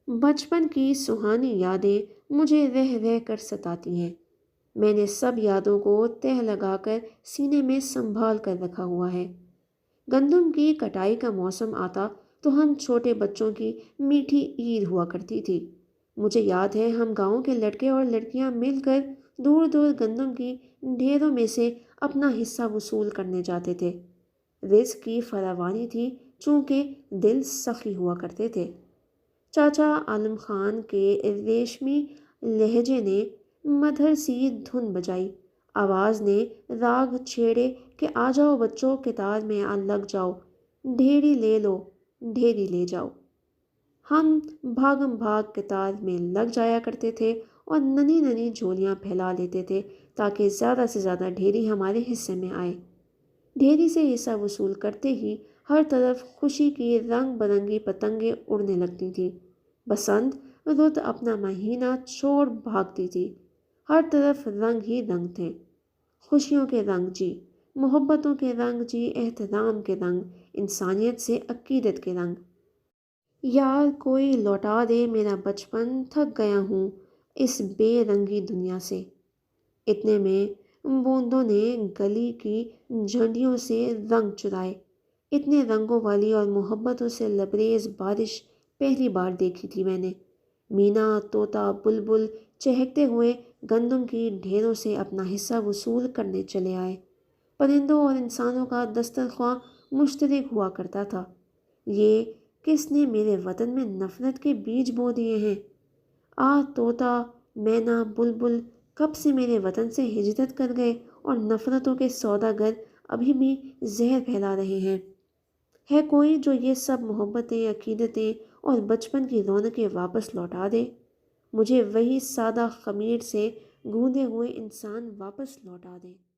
بچپن کی سہانی یادیں مجھے رہ رہ کر ستاتی ہیں۔ میں نے سب یادوں کو تہ لگا کر سینے میں سنبھال کر رکھا ہوا ہے۔ گندم کی کٹائی کا موسم آتا تو ہم چھوٹے بچوں کی میٹھی عید ہوا کرتی تھی۔ مجھے یاد ہے ہم گاؤں کے لڑکے اور لڑکیاں مل کر دور دور گندم کی ڈھیروں میں سے اپنا حصہ وصول کرنے جاتے تھے۔ رزق کی فراوانی تھی چونکہ دل سخی ہوا کرتے تھے۔ چاچا عالم خان کے ریشمی لہجے نے مدھر سی دھن بجائی، آواز نے راگ چھیڑے کہ آ جاؤ بچوں کتار میں آ لگ جاؤ، ڈھیری لے لو ڈھیری لے جاؤ۔ ہم بھاگم بھاگ کتار میں لگ جایا کرتے تھے اور ننھی ننھی جھولیاں پھیلا لیتے تھے تاکہ زیادہ سے زیادہ ڈھیری ہمارے حصے میں آئے۔ ڈھیری سے حصہ وصول کرتے ہی ہر طرف خوشی کی رنگ برنگی پتنگیں اڑنے لگتی تھیں۔ بسنت رت اپنا مہینہ چھوڑ بھاگتی تھی۔ ہر طرف رنگ ہی رنگ تھے، خوشیوں کے رنگ جی، محبتوں کے رنگ جی، احترام کے رنگ، انسانیت سے عقیدت کے رنگ۔ یار کوئی لوٹا دے میرا بچپن، تھک گیا ہوں اس بے رنگی دنیا سے۔ اتنے میں بوندوں نے گلی کی جھنڈیوں سے رنگ چرائے۔ اتنے رنگوں والی اور محبتوں سے لبریز بارش پہلی بار دیکھی تھی میں نے۔ مینا، طوطا، بلبل چہکتے ہوئے گندم کی ڈھیروں سے اپنا حصہ وصول کرنے چلے آئے۔ پرندوں اور انسانوں کا دسترخواں مشترک ہوا کرتا تھا۔ یہ کس نے میرے وطن میں نفرت کے بیج بو دیے ہیں؟ طوطا، مینا، بلبل کب سے میرے وطن سے ہجرت کر گئے اور نفرتوں کے سوداگر ابھی بھی زہر پھیلا رہے ہیں۔ ہے کوئی جو یہ سب محبتیں، عقیدتیں اور بچپن کی رونقیں واپس لوٹا دے؟ مجھے وہی سادہ خمیر سے گوندے ہوئے انسان واپس لوٹا دے۔